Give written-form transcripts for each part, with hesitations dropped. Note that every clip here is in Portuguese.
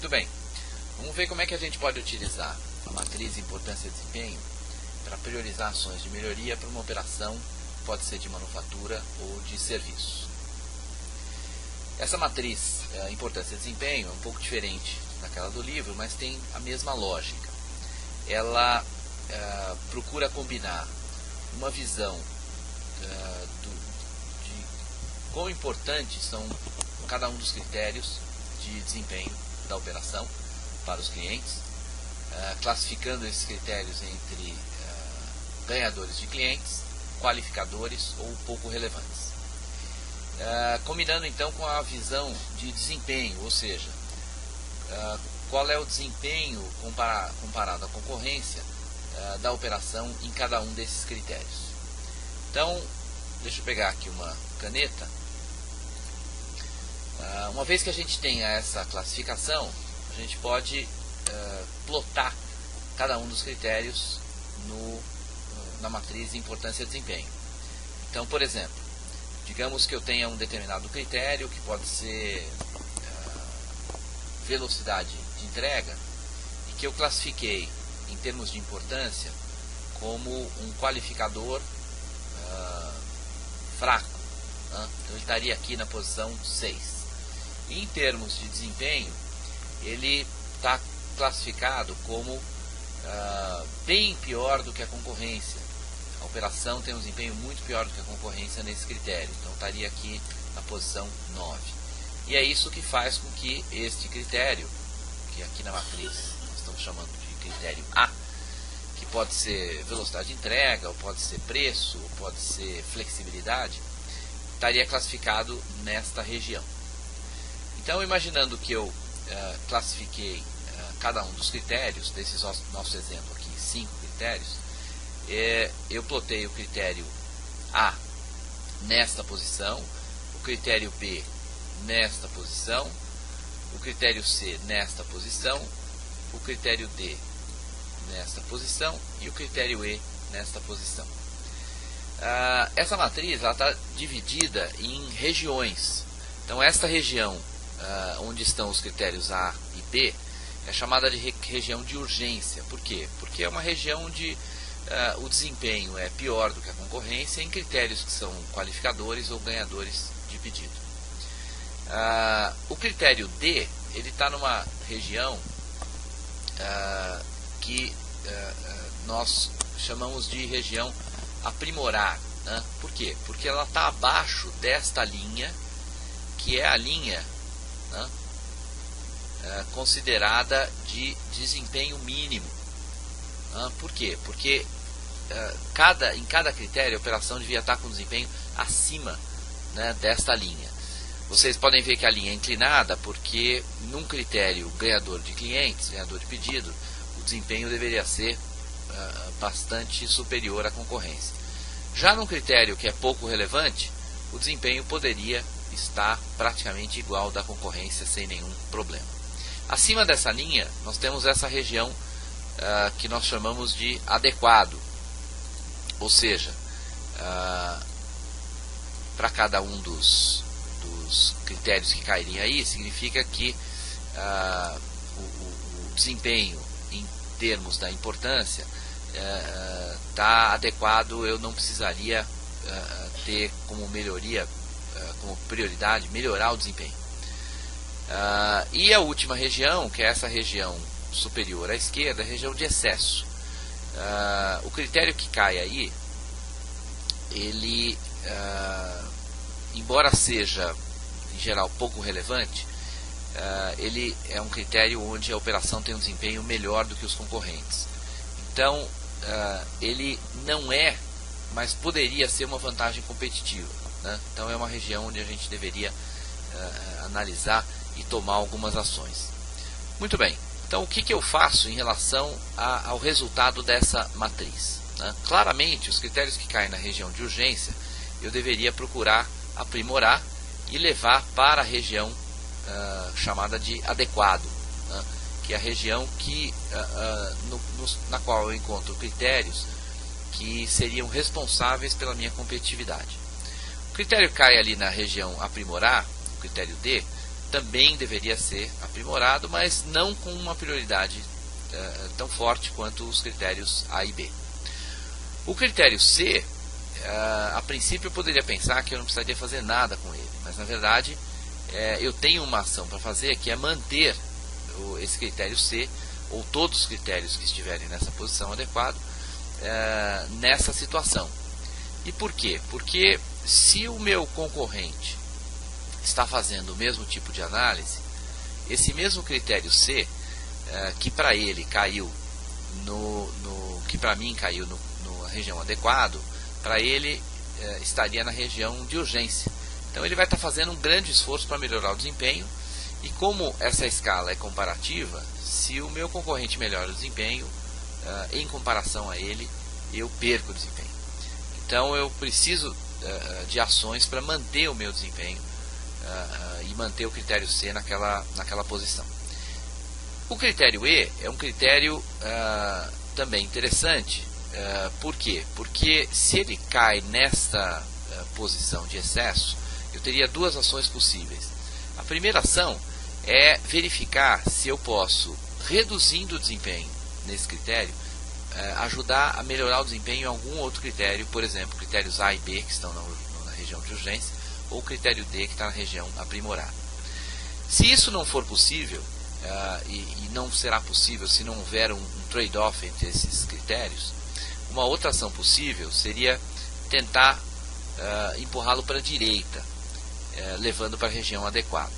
Muito bem, vamos ver como é que a gente pode utilizar a matriz importância e desempenho para priorizar ações de melhoria para uma operação, pode ser de manufatura ou de serviço. Essa matriz importância e desempenho é um pouco diferente daquela do livro, mas tem a mesma lógica. Ela procura combinar uma visão de quão importantes são cada um dos critérios de desempenho da operação para os clientes, classificando esses critérios entre ganhadores de clientes, qualificadores ou pouco relevantes. Combinando então com a visão de desempenho, ou seja, qual é o desempenho comparado à concorrência da operação em cada um desses critérios. Então, deixa eu pegar aqui uma caneta. Uma vez que a gente tenha essa classificação, a gente pode plotar cada um dos critérios na matriz importância e desempenho. Então, por exemplo, digamos que eu tenha um determinado critério que pode ser velocidade de entrega e que eu classifiquei em termos de importância como um qualificador fraco. Então ele estaria aqui na posição 6. E em termos de desempenho, ele está classificado como bem pior do que a concorrência. A operação tem um desempenho muito pior do que a concorrência nesse critério. Então estaria aqui na posição 9. E é isso que faz com que este critério, que aqui na matriz nós estamos chamando de critério A, que pode ser velocidade de entrega, ou pode ser preço, ou pode ser flexibilidade, estaria classificado nesta região. Então, imaginando que eu classifiquei cada um dos critérios, desses nosso exemplo aqui, 5 critérios, eu plotei o critério A nesta posição, o critério B nesta posição, o critério C nesta posição, o critério D nesta posição e o critério E nesta posição. Essa matriz está dividida em regiões. Então esta região onde estão os critérios A e B é chamada de região de urgência. Por quê? Porque é uma região onde o desempenho é pior do que a concorrência em critérios que são qualificadores ou ganhadores de pedido. O critério D ele está numa região que nós chamamos de região aprimorar. Né? Por quê? Porque ela está abaixo desta linha, que é a linha considerada de desempenho mínimo. Por quê? Porque em cada critério a operação devia estar com desempenho acima, né, desta linha. Vocês podem ver que a linha é inclinada porque num critério ganhador de clientes, ganhador de pedido, o desempenho deveria ser bastante superior à concorrência. Já num critério que é pouco relevante, o desempenho poderia estar praticamente igual ao da concorrência sem nenhum problema. Acima dessa linha, nós temos essa região que nós chamamos de adequado, ou seja, para cada um dos critérios que cairiam aí, significa que o desempenho em termos da importância está adequado. Eu não precisaria ter como melhoria, como prioridade, melhorar o desempenho. E a última região, que é essa região superior à esquerda, é a região de excesso. O critério que cai aí, ele, embora seja em geral pouco relevante, ele é um critério onde a operação tem um desempenho melhor do que os concorrentes. Então, ele não é, mas poderia ser uma vantagem competitiva. Né? Então é uma região onde a gente deveria analisar e tomar algumas ações. Muito bem, então o que eu faço em relação ao resultado dessa matriz? Né? Claramente, os critérios que caem na região de urgência, eu deveria procurar aprimorar e levar para a região chamada de adequado, né? Que é a região na qual eu encontro critérios que seriam responsáveis pela minha competitividade. O critério que cai ali na região aprimorar, o critério D, também deveria ser aprimorado, mas não com uma prioridade tão forte quanto os critérios A e B. O critério C, a princípio eu poderia pensar que eu não precisaria fazer nada com ele, mas na verdade eu tenho uma ação para fazer, que é manter esse critério C, ou todos os critérios que estiverem nessa posição adequada, nessa situação. E por quê? Porque se o meu concorrente está fazendo o mesmo tipo de análise, esse mesmo critério C, que para ele caiu que para mim caiu na região adequado, para ele estaria na região de urgência. Então ele vai estar fazendo um grande esforço para melhorar o desempenho, e como essa escala é comparativa, se o meu concorrente melhora o desempenho, em comparação a ele, eu perco o desempenho. Então eu preciso de ações para manter o meu desempenho e manter o critério C naquela posição. O critério E é um critério também interessante. Por quê? Porque se ele cai nesta posição de excesso, eu teria duas ações possíveis. A primeira ação é verificar se eu posso, reduzindo o desempenho nesse critério, ajudar a melhorar o desempenho em algum outro critério, por exemplo, critérios A e B, que estão na região de urgência, ou critério D, que está na região aprimorada. Se isso não for possível, e não será possível se não houver um trade-off entre esses critérios, uma outra ação possível seria tentar empurrá-lo para a direita, levando para a região adequada.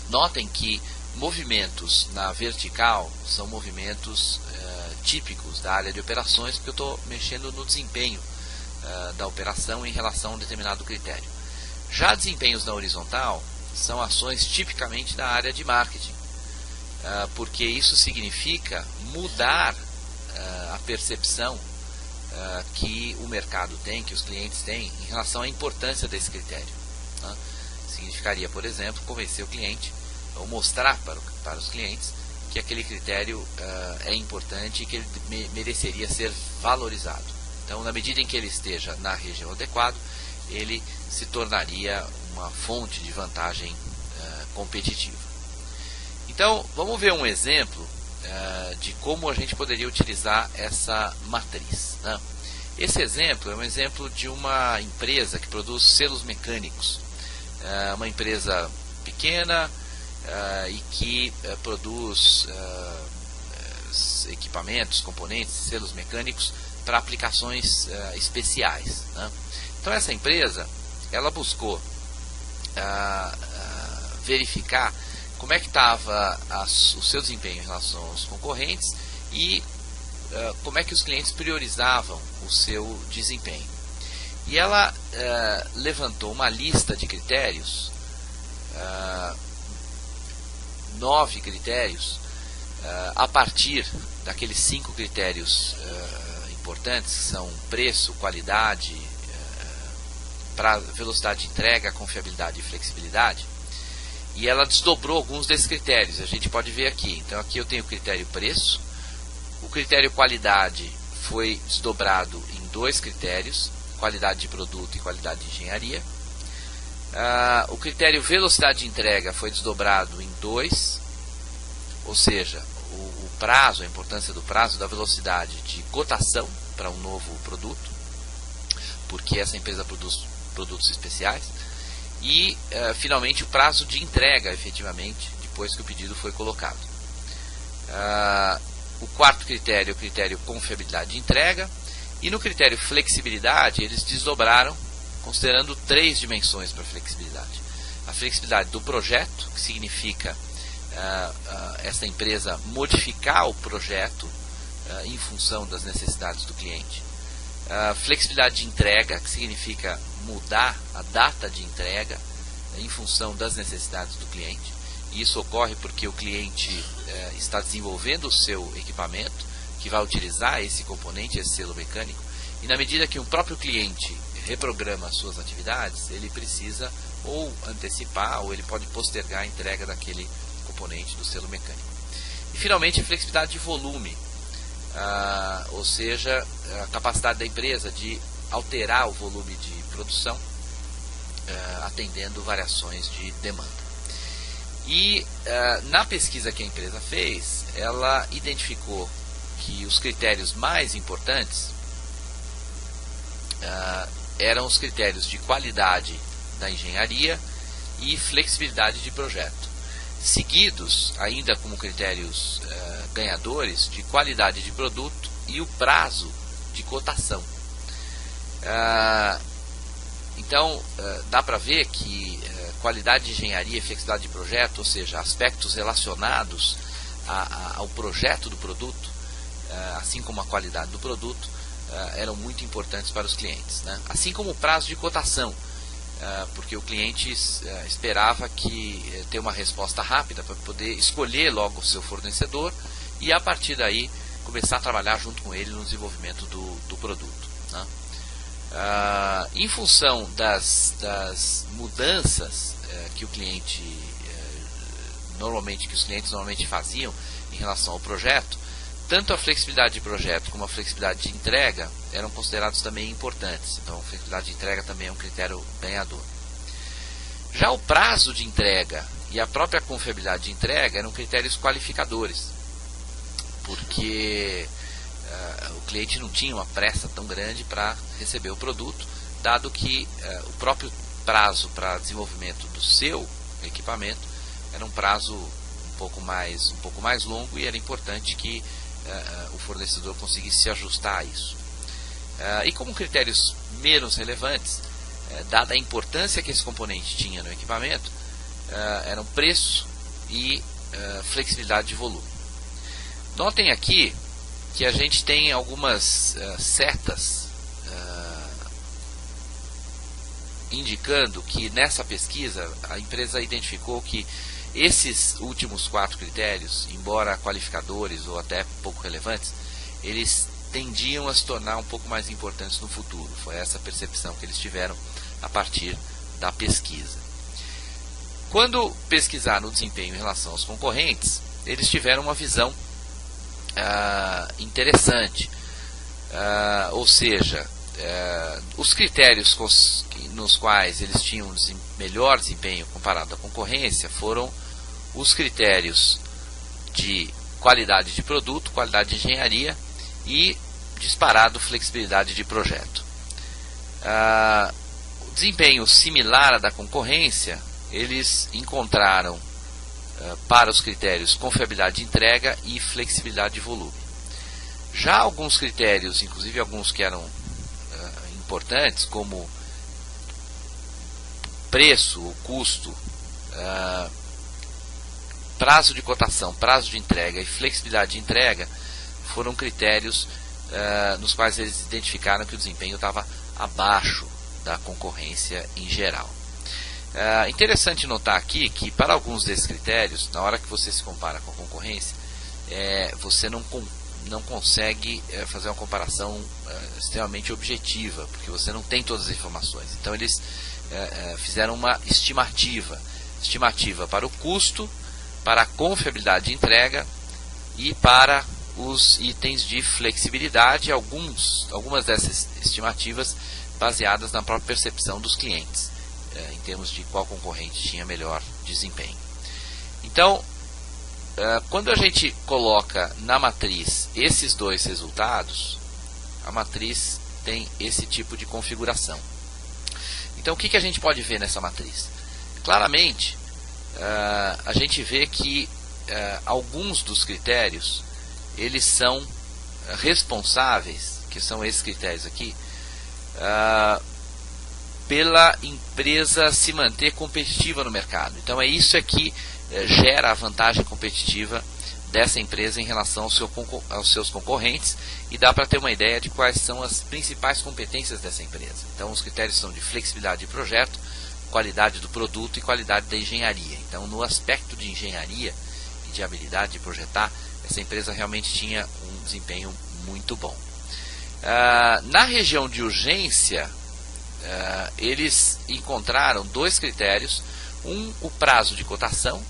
Notem que movimentos na vertical são movimentos típicos da área de operações, porque eu estou mexendo no desempenho da operação em relação a um determinado critério. Já desempenhos na horizontal são ações tipicamente da área de marketing, porque isso significa mudar a percepção que o mercado tem, que os clientes têm, em relação à importância desse critério. Significaria, por exemplo, convencer o cliente, ou mostrar para os clientes que aquele critério é importante e que ele mereceria ser valorizado. Então, na medida em que ele esteja na região adequada, ele se tornaria uma fonte de vantagem competitiva. Então, vamos ver um exemplo de como a gente poderia utilizar essa matriz. Esse exemplo é um exemplo de uma empresa que produz selos mecânicos. Uma empresa pequena e que produz equipamentos, componentes, selos mecânicos para aplicações especiais. Então essa empresa, ela buscou verificar como é que estava o seu desempenho em relação aos concorrentes e como é que os clientes priorizavam o seu desempenho. E ela levantou uma lista de critérios, 9 critérios, a partir daqueles 5 critérios importantes, que são preço, qualidade, velocidade de entrega, confiabilidade e flexibilidade. E ela desdobrou alguns desses critérios, a gente pode ver aqui. Então aqui eu tenho o critério preço, o critério qualidade foi desdobrado em 2 critérios, qualidade de produto e qualidade de engenharia. O critério velocidade de entrega foi desdobrado em 2, ou seja, o prazo, a importância do prazo, da velocidade de cotação para um novo produto, porque essa empresa produz produtos especiais. E, finalmente, o prazo de entrega, efetivamente, depois que o pedido foi colocado. O quarto critério é o critério confiabilidade de entrega. E no critério flexibilidade, eles desdobraram, considerando 3 dimensões para a flexibilidade. A flexibilidade do projeto, que significa essa empresa modificar o projeto em função das necessidades do cliente. A flexibilidade de entrega, que significa mudar a data de entrega em função das necessidades do cliente. E isso ocorre porque o cliente está desenvolvendo o seu equipamento, que vai utilizar esse componente, esse selo mecânico, e na medida que o próprio cliente reprograma as suas atividades, ele precisa ou antecipar, ou ele pode postergar a entrega daquele componente do selo mecânico. E finalmente a flexibilidade de volume, ou seja, a capacidade da empresa de alterar o volume de produção, atendendo variações de demanda. E na pesquisa que a empresa fez, ela identificou que os critérios mais importantes eram os critérios de qualidade da engenharia e flexibilidade de projeto, seguidos ainda como critérios ganhadores de qualidade de produto e o prazo de cotação. Então dá para ver que qualidade de engenharia e flexibilidade de projeto, ou seja, aspectos relacionados ao projeto do produto, assim como a qualidade do produto, eram muito importantes para os clientes, né? Assim como o prazo de cotação, porque o cliente esperava ter uma resposta rápida para poder escolher logo o seu fornecedor e a partir daí começar a trabalhar junto com ele no desenvolvimento do produto, né? Em função das mudanças que os clientes normalmente faziam em relação ao projeto, tanto a flexibilidade de projeto como a flexibilidade de entrega eram considerados também importantes. Então, a flexibilidade de entrega também é um critério ganhador. Já o prazo de entrega e a própria confiabilidade de entrega eram critérios qualificadores, porque o cliente não tinha uma pressa tão grande para receber o produto, dado que o próprio prazo para desenvolvimento do seu equipamento era um prazo um pouco mais longo e era importante que o fornecedor conseguisse se ajustar a isso. E como critérios menos relevantes, dada a importância que esse componente tinha no equipamento, eram preço e flexibilidade de volume. Notem aqui que a gente tem algumas setas indicando que nessa pesquisa a empresa identificou que esses últimos 4 critérios, embora qualificadores ou até pouco relevantes, eles tendiam a se tornar um pouco mais importantes no futuro. Foi essa percepção que eles tiveram a partir da pesquisa. Quando pesquisaram o desempenho em relação aos concorrentes, eles tiveram uma visão interessante. Ou seja, os critérios nos quais eles tinham melhor desempenho comparado à concorrência foram os critérios de qualidade de produto, qualidade de engenharia e disparado flexibilidade de projeto. O desempenho similar à da concorrência, eles encontraram para os critérios confiabilidade de entrega e flexibilidade de volume. Já alguns critérios, inclusive alguns que eram importantes, como preço ou custo, prazo de cotação, prazo de entrega e flexibilidade de entrega, foram critérios nos quais eles identificaram que o desempenho estava abaixo da concorrência em geral. Interessante notar aqui que para alguns desses critérios, na hora que você se compara com a concorrência, você não consegue fazer uma comparação extremamente objetiva, porque você não tem todas as informações. Então eles fizeram uma estimativa para o custo, para a confiabilidade de entrega e para os itens de flexibilidade, algumas dessas estimativas baseadas na própria percepção dos clientes, em termos de qual concorrente tinha melhor desempenho. Então, quando a gente coloca na matriz esses dois resultados, a matriz tem esse tipo de configuração. Então, o que a gente pode ver nessa matriz? Claramente, a gente vê que alguns dos critérios, eles são responsáveis, que são esses critérios aqui, pela empresa se manter competitiva no mercado. Então é isso que gera a vantagem competitiva dessa empresa em relação aos seus concorrentes, e dá para ter uma ideia de quais são as principais competências dessa empresa. Então os critérios são de flexibilidade de projeto, qualidade do produto e qualidade da engenharia. Então no aspecto de engenharia e de habilidade de projetar, essa empresa realmente tinha um desempenho muito bom. Na região de urgência, eles encontraram 2 critérios, o prazo de cotação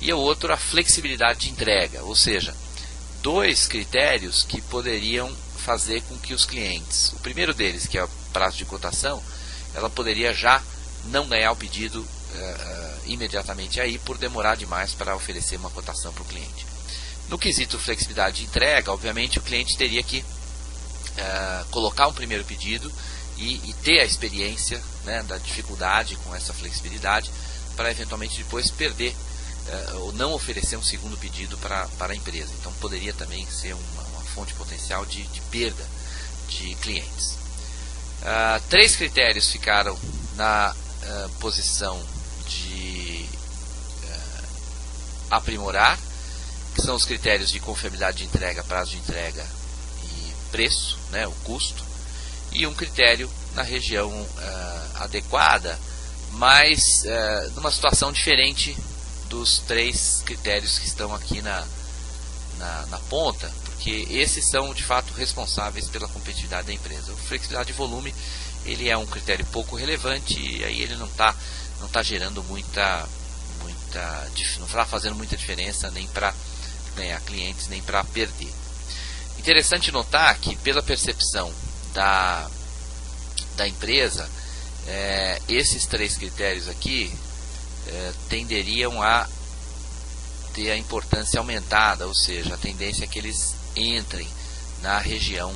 e o outro a flexibilidade de entrega, ou seja, 2 critérios que poderiam fazer com que os clientes, o primeiro deles, que é o prazo de cotação, ela poderia já não ganhar o pedido imediatamente aí por demorar demais para oferecer uma cotação para o cliente. No quesito flexibilidade de entrega, obviamente o cliente teria que colocar um primeiro pedido e ter a experiência, né, da dificuldade com essa flexibilidade para eventualmente depois perder ou não oferecer um segundo pedido para a empresa. Então poderia também ser uma fonte potencial de perda de clientes. 3 critérios ficaram na posição de aprimorar, que são os critérios de confiabilidade de entrega, prazo de entrega e preço, né, o custo, e um critério na região adequada, mas numa situação diferente dos 3 critérios que estão aqui na ponta, porque esses são de fato responsáveis pela competitividade da empresa. A flexibilidade de volume, ele é um critério pouco relevante e aí ele não está gerando não está fazendo muita diferença nem para ganhar clientes nem para perder. Interessante notar que pela percepção da empresa, esses 3 critérios aqui tenderiam a ter a importância aumentada, ou seja, a tendência é que eles entrem na região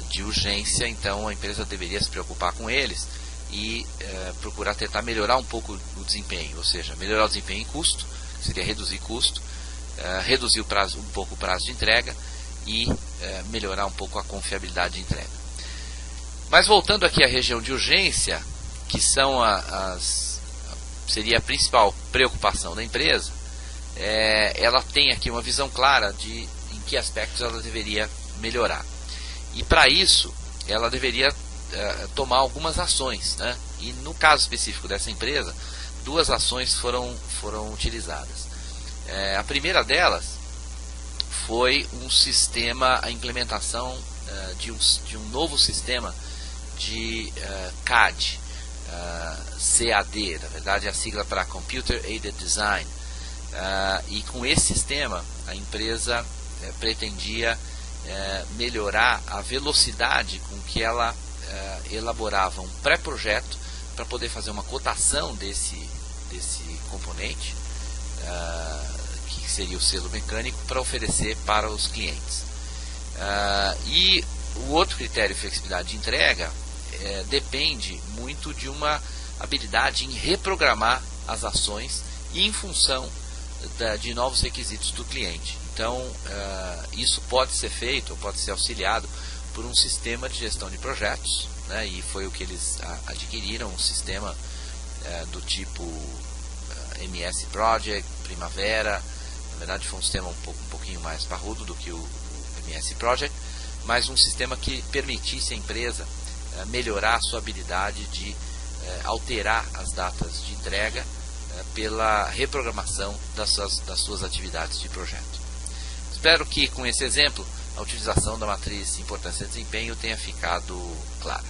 de urgência. Então a empresa deveria se preocupar com eles e procurar tentar melhorar um pouco o desempenho, ou seja, melhorar o desempenho em custo, que seria reduzir custo, reduzir um pouco o prazo de entrega e melhorar um pouco a confiabilidade de entrega. Mas voltando aqui à região de urgência, que são seria a principal preocupação da empresa, ela tem aqui uma visão clara de em que aspectos ela deveria melhorar. E para isso, ela deveria tomar algumas ações, né? E no caso específico dessa empresa, 2 ações foram utilizadas. A primeira delas foi a implementação de um novo sistema de CAD, CAD, na verdade é a sigla para Computer Aided Design, e com esse sistema a empresa pretendia melhorar a velocidade com que ela elaborava um pré-projeto para poder fazer uma cotação desse componente, que seria o selo mecânico, para oferecer para os clientes. E o outro critério de flexibilidade de entrega depende muito de uma habilidade em reprogramar as ações e em função de novos requisitos do cliente. Então, isso pode ser feito, ou pode ser auxiliado por um sistema de gestão de projetos, né, e foi o que eles adquiriram, um sistema do tipo MS Project, Primavera. Na verdade foi um sistema um pouquinho mais parrudo do que o MS Project, mas um sistema que permitisse à empresa melhorar a sua habilidade de alterar as datas de entrega pela reprogramação das suas atividades de projeto. Espero que com esse exemplo a utilização da matriz importância e desempenho tenha ficado clara.